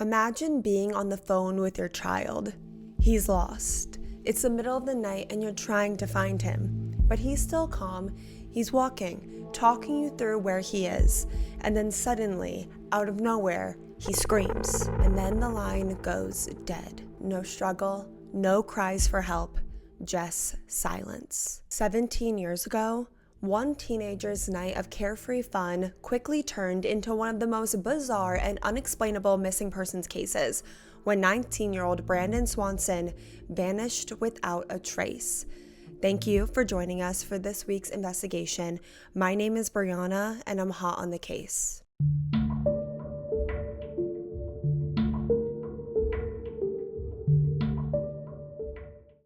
Imagine being on the phone with your child. He's lost. It's the middle of the night and you're trying to find him. But he's still calm. He's walking, talking you through where he is. And then suddenly, out of nowhere, he screams. And then the line goes dead. No struggle, no cries for help, just silence. 17 years ago, one teenager's night of carefree fun quickly turned into one of the most bizarre and unexplainable missing persons cases when 19-year-old Brandon Swanson vanished without a trace. Thank you for joining us for this week's investigation. My name is Brianna, and I'm hot on the case.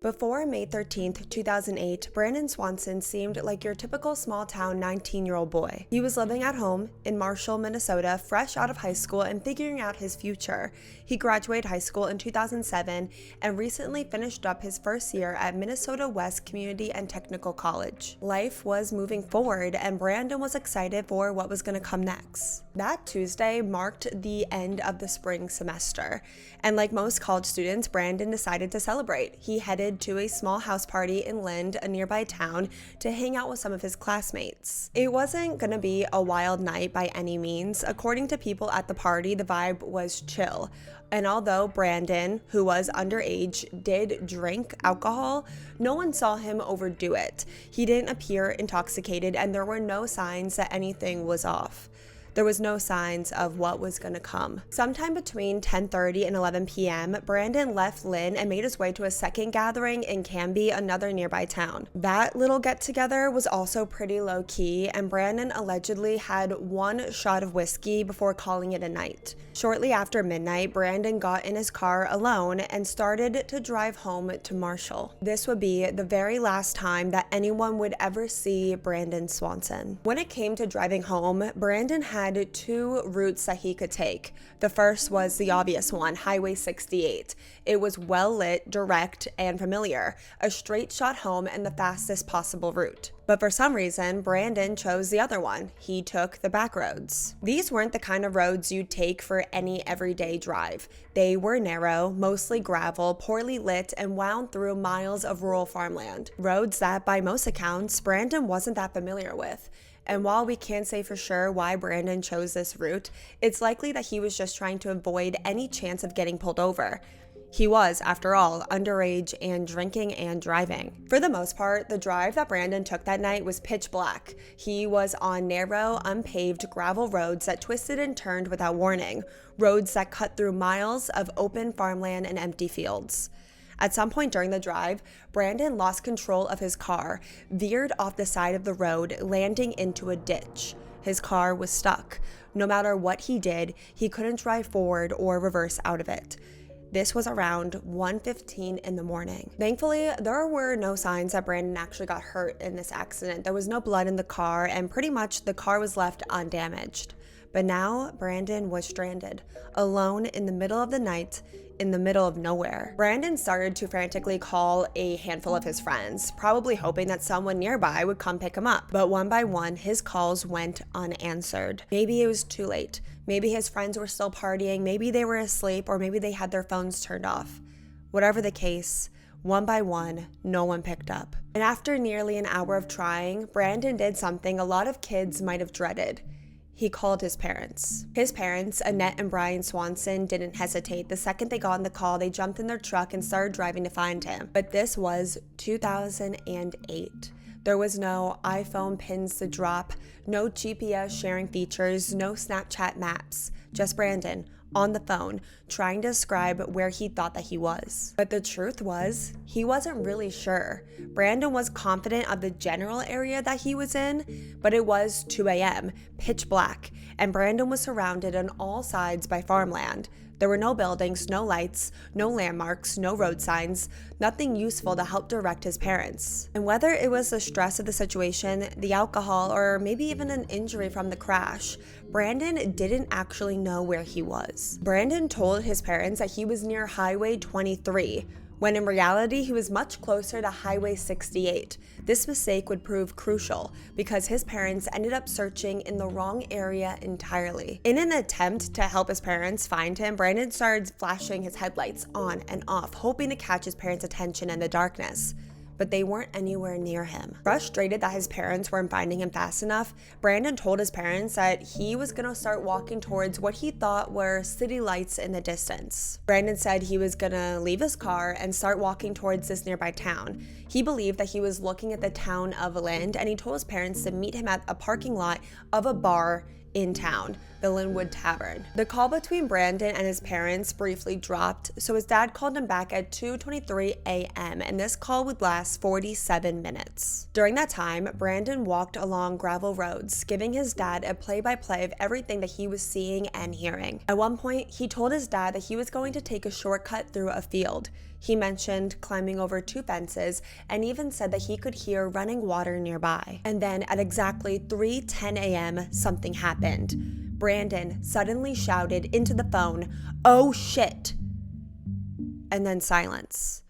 Before May 13th, 2008, Brandon Swanson seemed like your typical small-town 19-year-old boy. He was living at home in Marshall, Minnesota, fresh out of high school and figuring out his future. He graduated high school in 2007 and recently finished up his first year at Minnesota West Community and Technical College. Life was moving forward, and Brandon was excited for what was going to come next. That Tuesday marked the end of the spring semester, and like most college students, Brandon decided to celebrate. He headed to a small house party in Lind, a nearby town, to hang out with some of his classmates. It wasn't gonna be a wild night by any means. According to people at the party, the vibe was chill. And although Brandon, who was underage, did drink alcohol, no one saw him overdo it. He didn't appear intoxicated, and there were no signs that anything was off. There was no signs of what was going to come. Sometime between 10:30 and 11 p.m., Brandon left Lynn and made his way to a second gathering in Canby, another nearby town. That little get-together was also pretty low-key, and Brandon allegedly had one shot of whiskey before calling it a night. Shortly after midnight, Brandon got in his car alone and started to drive home to Marshall. This would be the very last time that anyone would ever see Brandon Swanson. When it came to driving home, Brandon had two routes that he could take. The first was the obvious one, Highway 68. It was well lit, direct, and familiar, a straight shot home and the fastest possible route. But for some reason, Brandon chose the other one. He took the back roads. These weren't the kind of roads you'd take for any everyday drive. They were narrow, mostly gravel, poorly lit, and wound through miles of rural farmland. Roads that, by most accounts, Brandon wasn't that familiar with. And while we can't say for sure why Brandon chose this route, it's likely that he was just trying to avoid any chance of getting pulled over. He was, after all, underage and drinking and driving. For the most part, the drive that Brandon took that night was pitch black. He was on narrow, unpaved gravel roads that twisted and turned without warning, roads that cut through miles of open farmland and empty fields. At some point during the drive, Brandon lost control of his car, veered off the side of the road, landing into a ditch. His car was stuck. No matter what he did, he couldn't drive forward or reverse out of it. This was around 1:15 in the morning. Thankfully, there were no signs that Brandon actually got hurt in this accident. There was no blood in the car, and pretty much the car was left undamaged. But now, Brandon was stranded, alone in the middle of the night, in the middle of nowhere. Brandon started to frantically call a handful of his friends, probably hoping that someone nearby would come pick him up. But one by one, his calls went unanswered. Maybe it was too late. Maybe his friends were still partying, maybe they were asleep, or maybe they had their phones turned off. Whatever the case, one by one, no one picked up. And after nearly an hour of trying, Brandon did something a lot of kids might have dreaded. He called his parents. His parents, Annette and Brian Swanson, didn't hesitate. The second they got on the call, they jumped in their truck and started driving to find him. But this was 2008. There was no iPhone pins to drop, no GPS sharing features, no Snapchat maps. Just Brandon, on the phone, trying to describe where he thought that he was. But the truth was, he wasn't really sure. Brandon was confident of the general area that he was in, but it was 2 a.m., pitch black, and Brandon was surrounded on all sides by farmland. There were no buildings, no lights, no landmarks, no road signs, nothing useful to help direct his parents. And whether it was the stress of the situation, the alcohol, or maybe even an injury from the crash, Brandon didn't actually know where he was. Brandon told his parents that he was near Highway 23, when in reality he was much closer to Highway 68. This mistake would prove crucial because his parents ended up searching in the wrong area entirely. In an attempt to help his parents find him, Brandon started flashing his headlights on and off, hoping to catch his parents' attention in the darkness. But they weren't anywhere near him. Frustrated that his parents weren't finding him fast enough, Brandon told his parents that he was gonna start walking towards what he thought were city lights in the distance. Brandon said he was gonna leave his car and start walking towards this nearby town. He believed that he was looking at the town of Lind, and he told his parents to meet him at a parking lot of a bar in town, the Linwood Tavern. The call between Brandon and his parents briefly dropped, so his dad called him back at 2:23 a.m., and this call would last 47 minutes. During that time, Brandon walked along gravel roads, giving his dad a play-by-play of everything that he was seeing and hearing. At one point, he told his dad that he was going to take a shortcut through a field. He mentioned climbing over 2 fences and even said that he could hear running water nearby. And then at exactly 3:10 a.m., something happened. Brandon suddenly shouted into the phone, "Oh shit!" And then silence.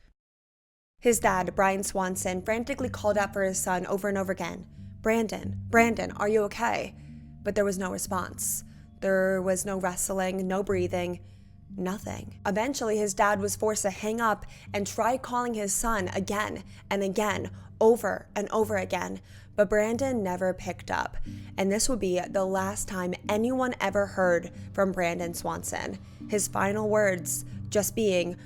His dad, Brandon Swanson, frantically called out for his son over and over again, Brandon, are you okay?" But there was no response. There was no wrestling, no breathing. Nothing. Eventually, his dad was forced to hang up and try calling his son again and again, over and over again, but Brandon never picked up, and this would be the last time anyone ever heard from Brandon Swanson. His final words just being,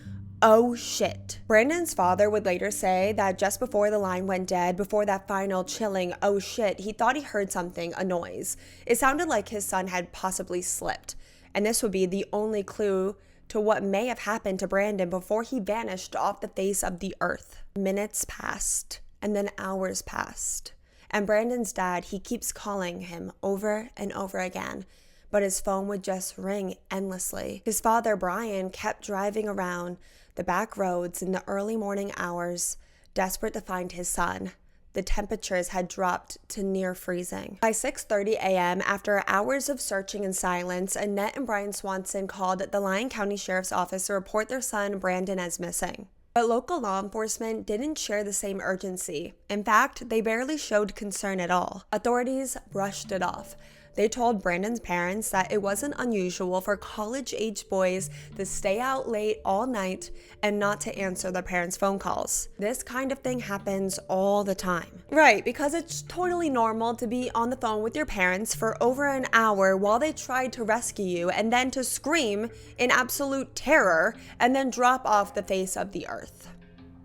"Oh shit." Brandon's father would later say that just before the line went dead, before that final chilling "oh shit," he thought he heard something, a noise. It sounded like his son had possibly slipped. And this would be the only clue to what may have happened to Brandon before he vanished off the face of the earth. Minutes passed, and then hours passed. And Brandon's dad, he keeps calling him over and over again, but his phone would just ring endlessly. His father, Brian, kept driving around the back roads in the early morning hours, desperate to find his son. The temperatures had dropped to near freezing. By 6:30 a.m., after hours of searching in silence, Annette and Brandon Swanson called the Lyon County Sheriff's Office to report their son Brandon as missing. But local law enforcement didn't share the same urgency. In fact, they barely showed concern at all. Authorities brushed it off. They told Brandon's parents that it wasn't unusual for college-age boys to stay out late all night and not to answer their parents' phone calls. This kind of thing happens all the time. Right, because it's totally normal to be on the phone with your parents for over an hour while they try to rescue you and then to scream in absolute terror and then drop off the face of the earth.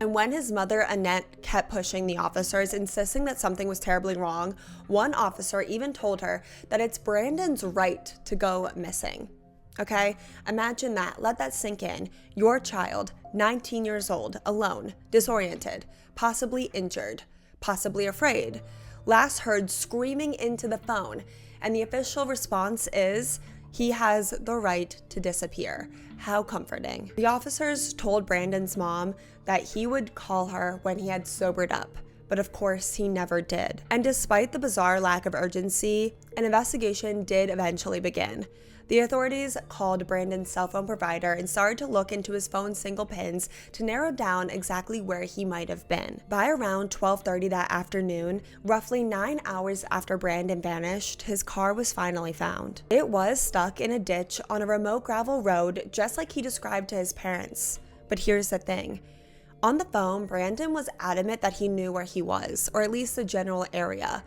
And when his mother, Annette, kept pushing the officers, insisting that something was terribly wrong, one officer even told her that it's Brandon's right to go missing. Okay? Imagine that. Let that sink in. Your child, 19 years old, alone, disoriented, possibly injured, possibly afraid, last heard screaming into the phone, and the official response is, he has the right to disappear. How comforting. The officers told Brandon's mom that he would call her when he had sobered up, but of course he never did. And despite the bizarre lack of urgency, an investigation did eventually begin. The authorities called Brandon's cell phone provider and started to look into his phone's single pins to narrow down exactly where he might have been. By around 12:30 that afternoon, roughly 9 hours after Brandon vanished, his car was finally found. It was stuck in a ditch on a remote gravel road, just like he described to his parents. But here's the thing. On the phone, Brandon was adamant that he knew where he was, or at least the general area.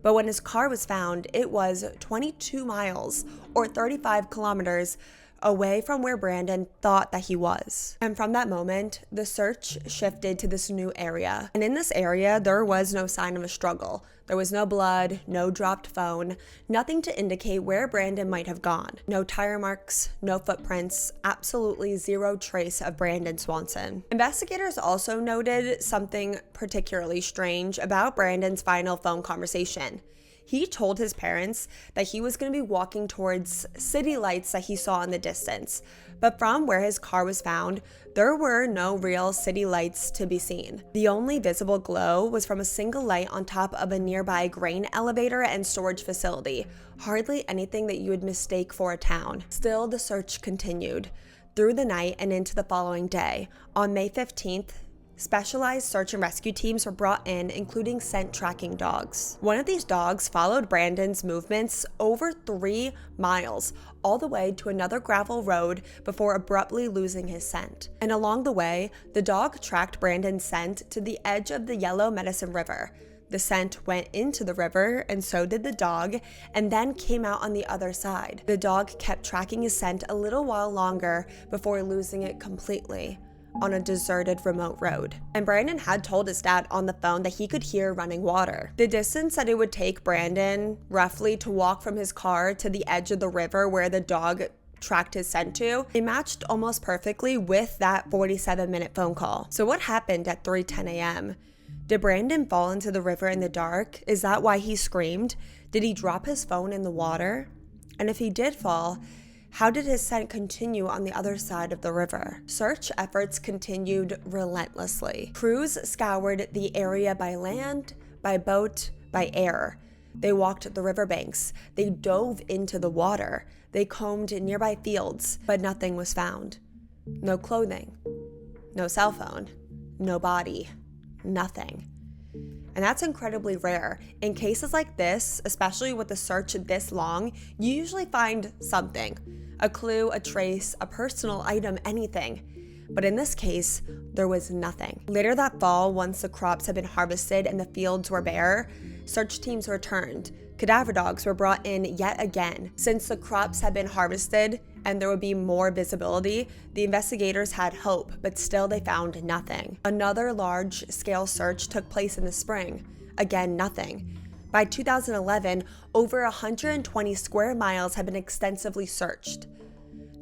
But when his car was found, it was 22 miles or 35 kilometers away from where Brandon thought that he was. And from that moment, the search shifted to this new area. And in this area, there was no sign of a struggle. There was no blood, no dropped phone, nothing to indicate where Brandon might have gone. No tire marks, no footprints, absolutely zero trace of Brandon Swanson. Investigators also noted something particularly strange about Brandon's final phone conversation. He told his parents that he was going to be walking towards city lights that he saw in the distance, but from where his car was found, there were no real city lights to be seen. The only visible glow was from a single light on top of a nearby grain elevator and storage facility, hardly anything that you would mistake for a town. Still, the search continued. through the night and into the following day. On May 15th, specialized search and rescue teams were brought in, including scent tracking dogs. One of these dogs followed Brandon's movements over 3 miles, all the way to another gravel road before abruptly losing his scent. And along the way, the dog tracked Brandon's scent to the edge of the Yellow Medicine River. The scent went into the river, and so did the dog, and then came out on the other side. The dog kept tracking his scent a little while longer before losing it completely on a deserted remote road. And Brandon had told his dad on the phone that he could hear running water. The distance that it would take Brandon roughly to walk from his car to the edge of the river where the dog tracked his scent to, it matched almost perfectly with that 47-minute phone call. So what happened at 3:10 a.m.? Did Brandon fall into the river in the dark? Is that why he screamed? Did he drop his phone in the water? And if he did fall, how did his scent continue on the other side of the river? Search efforts continued relentlessly. Crews scoured the area by land, by boat, by air. They walked the riverbanks. They dove into the water. They combed nearby fields, but nothing was found. No clothing, no cell phone, no body. Nothing. And that's incredibly rare. In cases like this, especially with the search this long, you usually find something. A clue, a trace, a personal item, anything. But in this case, there was nothing. Later that fall, once the crops had been harvested and the fields were bare, search teams returned. Cadaver dogs were brought in yet again. Since the crops had been harvested and there would be more visibility, the investigators had hope, but still they found nothing. Another large-scale search took place in the spring. Again, nothing. By 2011, over 120 square miles had been extensively searched.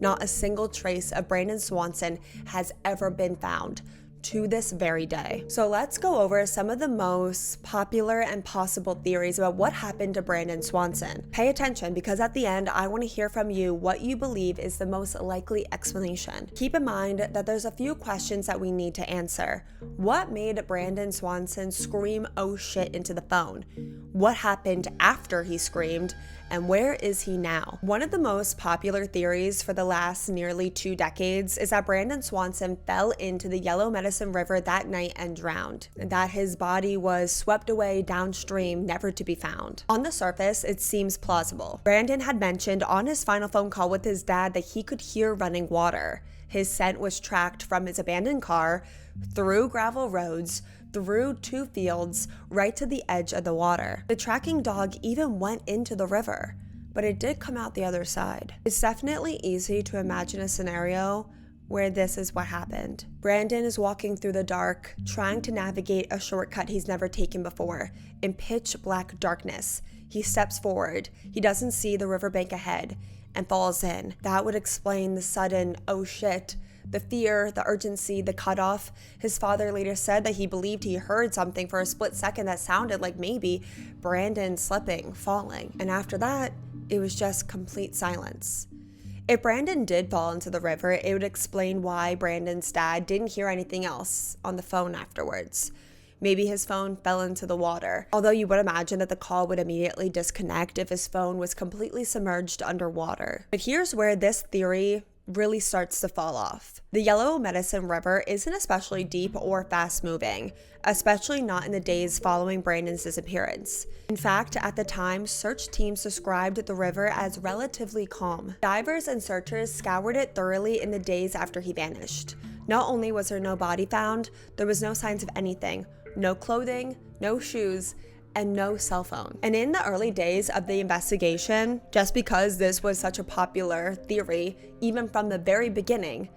Not a single trace of Brandon Swanson has ever been found to this very day. So let's go over some of the most popular and possible theories about what happened to Brandon Swanson. Pay attention, because at the end, I want to hear from you what you believe is the most likely explanation. Keep in mind that there's a few questions that we need to answer. What made Brandon Swanson scream "oh shit" into the phone? What happened after he screamed? And where is he now? One of the most popular theories for the last nearly 2 decades is that Brandon Swanson fell into the Yellow Medicine River that night and drowned, and that his body was swept away downstream, never to be found. On the surface, it seems plausible. Brandon had mentioned on his final phone call with his dad that he could hear running water. His scent was tracked from his abandoned car, through gravel roads, through 2 fields, right to the edge of the water. The tracking dog even went into the river, but it did come out the other side. It's definitely easy to imagine a scenario where this is what happened. Brandon is walking through the dark, trying to navigate a shortcut he's never taken before, in pitch black darkness. He steps forward. He doesn't see the riverbank ahead and falls in. That would explain the sudden "oh shit," the fear, the urgency, the cutoff. His father later said that he believed he heard something for a split second that sounded like maybe Brandon slipping, falling. And after that, it was just complete silence. If Brandon did fall into the river, it would explain why Brandon's dad didn't hear anything else on the phone afterwards. Maybe his phone fell into the water, although you would imagine that the call would immediately disconnect if his phone was completely submerged underwater. But here's where this theory really starts to fall off. The Yellow Medicine River isn't especially deep or fast-moving, especially not in the days following Brandon's disappearance. In fact, at the time, search teams described the river as relatively calm. Divers and searchers scoured it thoroughly in the days after he vanished. Not only was there no body found, there was no signs of anything. No clothing, no shoes, and no cell phone. And in the early days of the investigation, just because this was such a popular theory, even from the very beginning,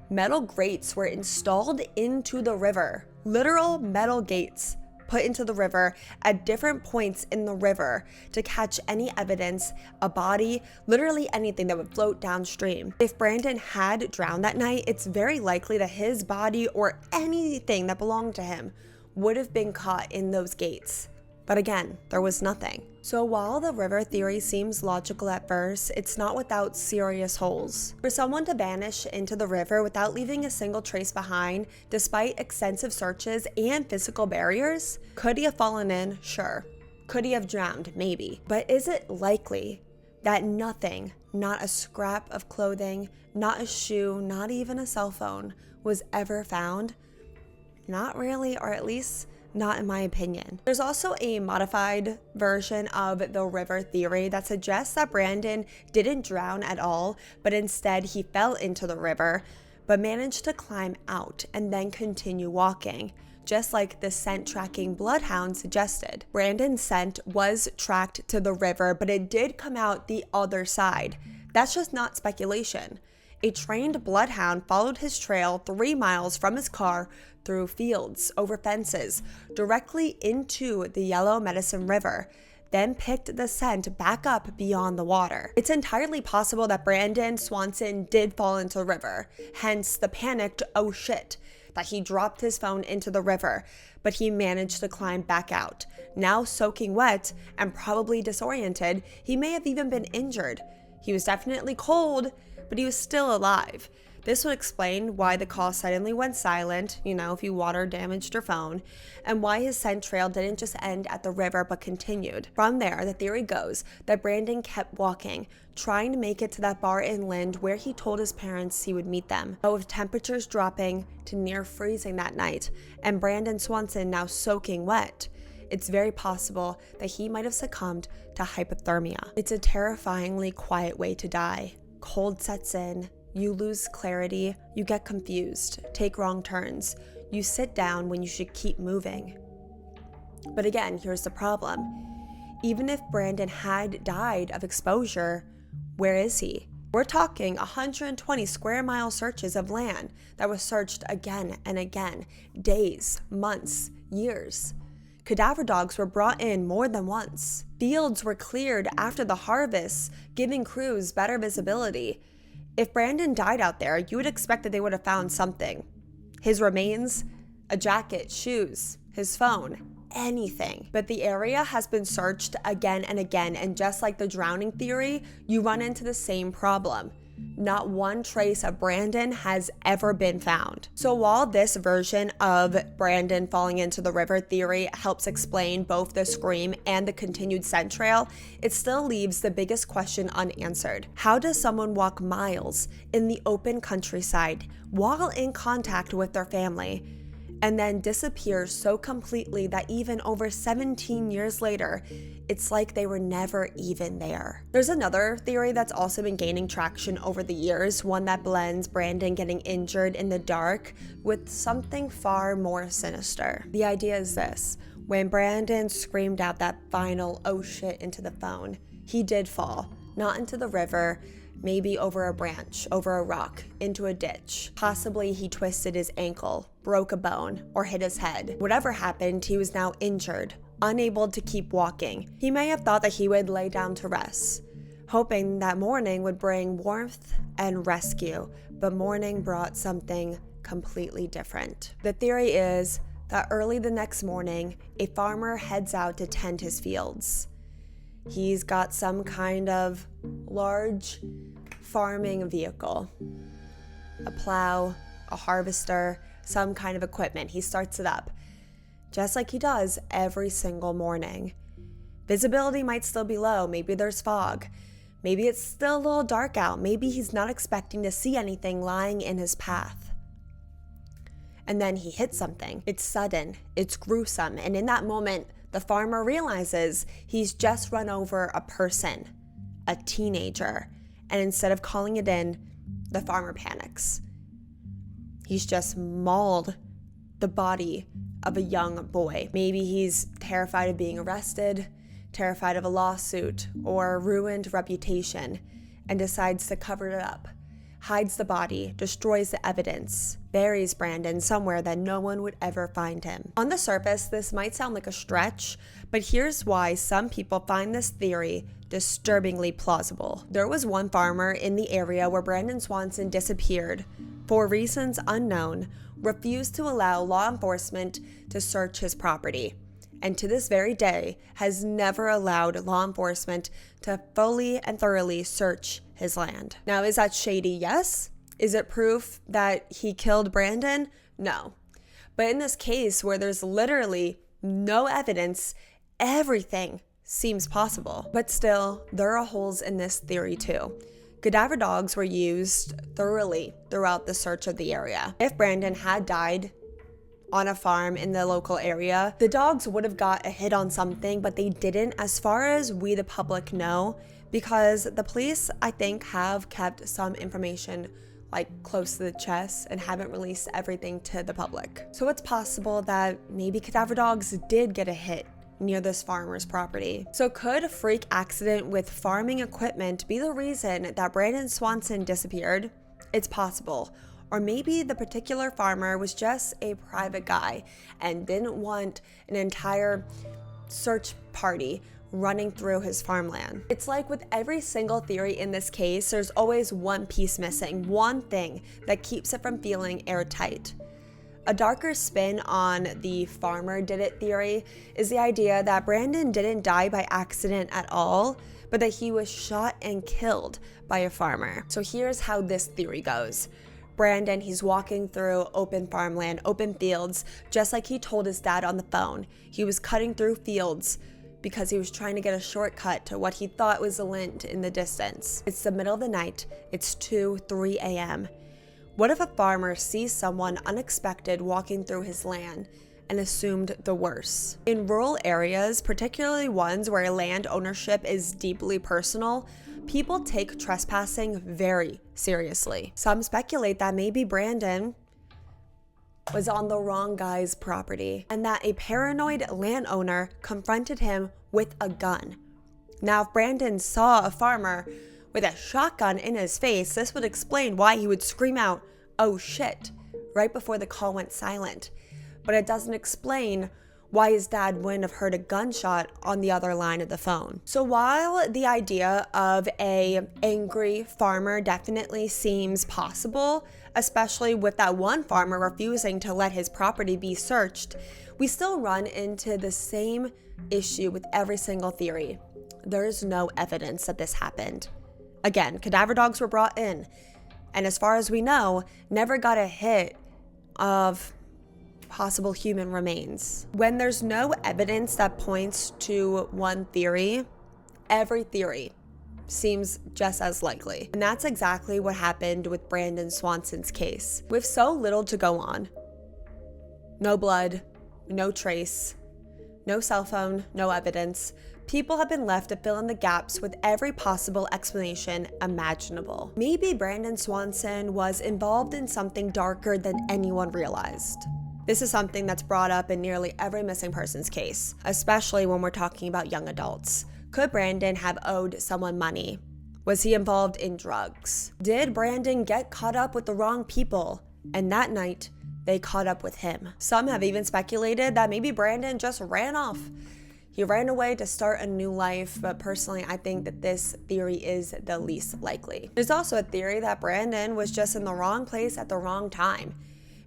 metal grates were installed into the river. Literal metal gates put into the river at different points in the river to catch any evidence, a body, literally anything that would float downstream. If Brandon had drowned that night, it's very likely that his body or anything that belonged to him would have been caught in those gates. But again, there was nothing. So while the river theory seems logical at first, it's not without serious holes. For someone to vanish into the river without leaving a single trace behind, despite extensive searches and physical barriers, could he have fallen in? Sure. Could he have drowned? Maybe. But is it likely that nothing not a scrap of clothing, not a shoe, not even a cell phone was ever found? Not really, or at least not in my opinion. There's also a modified version of the river theory that suggests that Brandon didn't drown at all, but instead he fell into the river, but managed to climb out and then continue walking, just like the scent tracking bloodhound suggested. Brandon's scent was tracked to the river, but it did come out the other side. That's just not speculation. A trained bloodhound followed his trail 3 miles from his car through fields, over fences, directly into the Yellow Medicine River, then picked the scent back up beyond the water. It's entirely possible that Brandon Swanson did fall into the river, hence the panicked "oh shit" that he dropped his phone into the river, but he managed to climb back out. Now soaking wet and probably disoriented, he may have even been injured. He was definitely cold, but he was still alive. This would explain why the call suddenly went silent, if you water damaged your phone, and why his scent trail didn't just end at the river but continued. From there, the theory goes that Brandon kept walking, trying to make it to that bar inland where he told his parents he would meet them. But with temperatures dropping to near freezing that night, and Brandon Swanson now soaking wet, it's very possible that he might have succumbed to hypothermia. It's a terrifyingly quiet way to die. Cold sets in. You lose clarity, you get confused, take wrong turns, you sit down when you should keep moving. But again, here's the problem. Even if Brandon had died of exposure, where is he? We're talking 120 square mile searches of land that was searched again and again, days, months, years. Cadaver dogs were brought in more than once. Fields were cleared after the harvest, giving crews better visibility. If Brandon died out there, you would expect that they would have found something. His remains, a jacket, shoes, his phone, anything. But the area has been searched again and again, and just like the drowning theory, you run into the same problem. Not one trace of Brandon has ever been found. So while this version of Brandon falling into the river theory helps explain both the scream and the continued scent trail, it still leaves the biggest question unanswered. How does someone walk miles in the open countryside while in contact with their family and then disappear so completely that even over 17 years later, it's like they were never even there? There's another theory that's also been gaining traction over the years, one that blends Brandon getting injured in the dark with something far more sinister. The idea is this: when Brandon screamed out that final "oh shit" into the phone, he did fall, not into the river, maybe over a branch, over a rock, into a ditch. Possibly he twisted his ankle, broke a bone, or hit his head. Whatever happened, he was now injured, unable to keep walking. He may have thought that he would lay down to rest, hoping that morning would bring warmth and rescue, but morning brought something completely different. The theory is that early the next morning, a farmer heads out to tend his fields. He's got some kind of large farming vehicle, a plow, a harvester, some kind of equipment. He starts it up, just like he does every single morning. Visibility might still be low. Maybe there's fog. Maybe it's still a little dark out. Maybe he's not expecting to see anything lying in his path. And then he hits something. It's sudden, it's gruesome, and in that moment, the farmer realizes he's just run over a person, a teenager, and instead of calling it in, the farmer panics. He's just mauled the body of a young boy. Maybe he's terrified of being arrested, terrified of a lawsuit or a ruined reputation, and decides to cover it up, hides the body, destroys the evidence, buries Brandon somewhere that no one would ever find him. On the surface, this might sound like a stretch, but here's why some people find this theory disturbingly plausible. There was one farmer in the area where Brandon Swanson disappeared, for reasons unknown, refused to allow law enforcement to search his property, and to this very day has never allowed law enforcement to fully and thoroughly search his land. Now, is that shady? Yes. Is it proof that he killed Brandon? No. But in this case where there's literally no evidence, everything seems possible. But still, there are holes in this theory too. Cadaver dogs were used thoroughly throughout the search of the area. If Brandon had died on a farm in the local area, the dogs would have got a hit on something, but they didn't, as far as we the public know, because the police, I think, have kept some information like close to the chest and haven't released everything to the public. So it's possible that maybe cadaver dogs did get a hit near this farmer's property. So could a freak accident with farming equipment be the reason that Brandon Swanson disappeared? It's possible. Or maybe the particular farmer was just a private guy and didn't want an entire search party running through his farmland. It's like with every single theory in this case, there's always one piece missing, one thing that keeps it from feeling airtight. A darker spin on the farmer did it theory is the idea that Brandon didn't die by accident at all, but that he was shot and killed by a farmer. So here's how this theory goes. Brandon, he's walking through open farmland, open fields, just like he told his dad on the phone. He was cutting through fields because he was trying to get a shortcut to what he thought was a lint in the distance. It's the middle of the night. It's 2-3 a.m. What if a farmer sees someone unexpected walking through his land and assumed the worst? In rural areas, particularly ones where land ownership is deeply personal, people take trespassing very seriously. Some speculate that maybe Brandon was on the wrong guy's property and that a paranoid landowner confronted him with a gun. Now, if Brandon saw a farmer with a shotgun in his face, this would explain why he would scream out, "Oh shit," right before the call went silent. But it doesn't explain why his dad wouldn't have heard a gunshot on the other line of the phone. So while the idea of an angry farmer definitely seems possible, especially with that one farmer refusing to let his property be searched, we still run into the same issue with every single theory. There's no evidence that this happened. Again, cadaver dogs were brought in, and as far as we know, never got a hit of possible human remains. When there's no evidence that points to one theory, every theory seems just as likely. And that's exactly what happened with Brandon Swanson's case. With so little to go on, no blood, no trace, no cell phone, no evidence, people have been left to fill in the gaps with every possible explanation imaginable. Maybe Brandon Swanson was involved in something darker than anyone realized. This is something that's brought up in nearly every missing persons case, especially when we're talking about young adults. Could Brandon have owed someone money? Was he involved in drugs? Did Brandon get caught up with the wrong people? And that night, they caught up with him. Some have even speculated that maybe Brandon just ran off. He ran away to start a new life, but personally, I think that this theory is the least likely. There's also a theory that Brandon was just in the wrong place at the wrong time.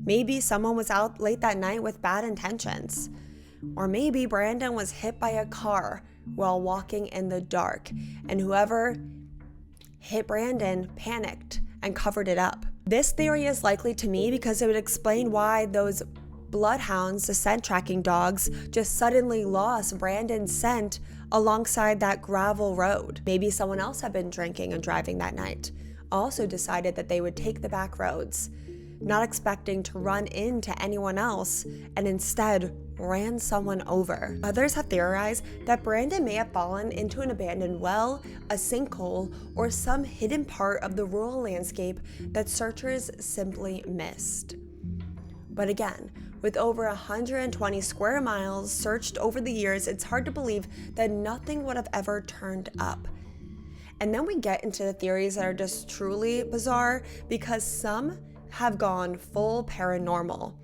Maybe someone was out late that night with bad intentions. Or maybe Brandon was hit by a car while walking in the dark, and whoever hit Brandon panicked and covered it up. This theory is likely to me because it would explain why those bloodhounds, the scent tracking dogs, just suddenly lost Brandon's scent alongside that gravel road. Maybe someone else had been drinking and driving that night, also decided that they would take the back roads, not expecting to run into anyone else, and instead ran someone over. Others have theorized that Brandon may have fallen into an abandoned well, a sinkhole, or some hidden part of the rural landscape that searchers simply missed. But again, with over 120 square miles searched over the years, it's hard to believe that nothing would have ever turned up. And then we get into the theories that are just truly bizarre because some have gone full paranormal.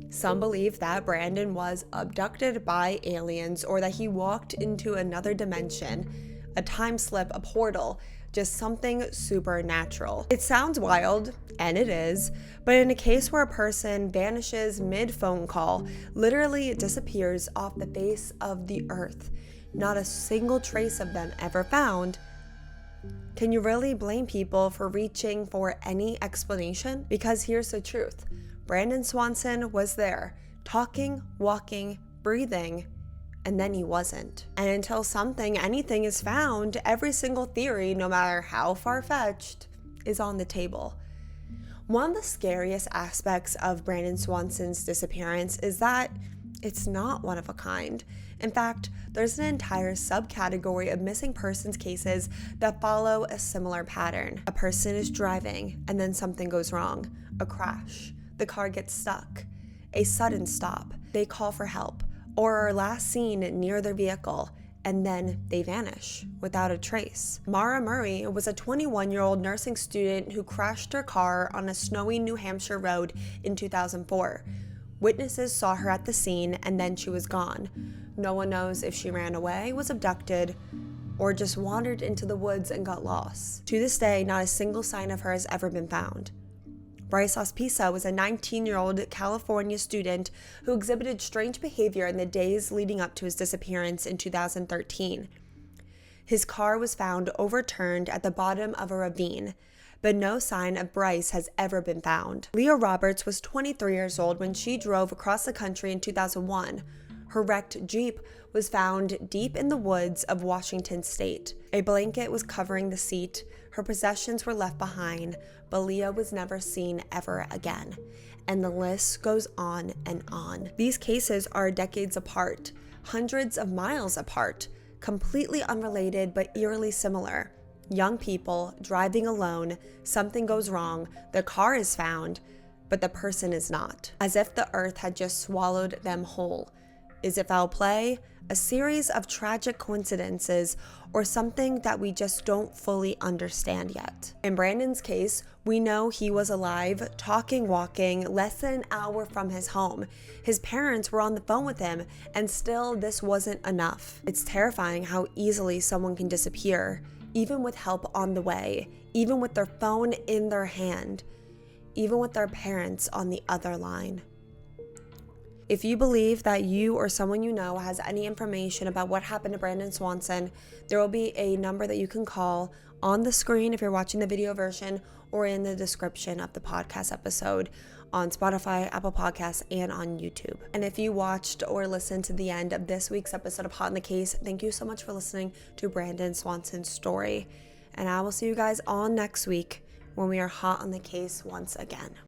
Some believe that Brandon was abducted by aliens or that he walked into another dimension, a time slip, a portal, just something supernatural. It sounds wild, and it is, but in a case where a person vanishes mid-phone call, literally disappears off the face of the earth, not a single trace of them ever found, can you really blame people for reaching for any explanation? Because here's the truth. Brandon Swanson was there, talking, walking, breathing, and then he wasn't. And until anything is found, every single theory, no matter how far-fetched, is on the table. One of the scariest aspects of Brandon Swanson's disappearance is that it's not one of a kind. In fact, there's an entire subcategory of missing persons cases that follow a similar pattern. A person is driving and then something goes wrong. A crash. The car gets stuck. A sudden stop. They call for help or are last seen near their vehicle, and then they vanish without a trace. Mara Murray was a 21-year-old nursing student who crashed her car on a snowy New Hampshire road in 2004. Witnesses saw her at the scene and then she was gone. No one knows if she ran away, was abducted, or just wandered into the woods and got lost. To this day, not a single sign of her has ever been found. Bryce Ospisa was a 19-year-old California student who exhibited strange behavior in the days leading up to his disappearance in 2013. His car was found overturned at the bottom of a ravine, but no sign of Bryce has ever been found. Leah Roberts was 23 years old when she drove across the country in 2001. Her wrecked Jeep was found deep in the woods of Washington state. A blanket was covering the seat. Her possessions were left behind, but Leah was never seen ever again. And the list goes on and on. These cases are decades apart, hundreds of miles apart, completely unrelated but eerily similar. Young people driving alone, something goes wrong, the car is found, but the person is not, as if the earth had just swallowed them whole. Is it foul play, a series of tragic coincidences, or something that we just don't fully understand yet? In Brandon's case, we know he was alive, talking, walking, less than an hour from his home. His parents were on the phone with him, and still this wasn't enough. It's terrifying how easily someone can disappear, even with help on the way, even with their phone in their hand, even with their parents on the other line. If you believe that you or someone you know has any information about what happened to Brandon Swanson, there will be a number that you can call on the screen if you're watching the video version, or in the description of the podcast episode on Spotify, Apple Podcasts, and on YouTube. And if you watched or listened to the end of this week's episode of Hot in the Case, thank you so much for listening to Brandon Swanson's story. And I will see you guys all next week when we are hot on the case once again.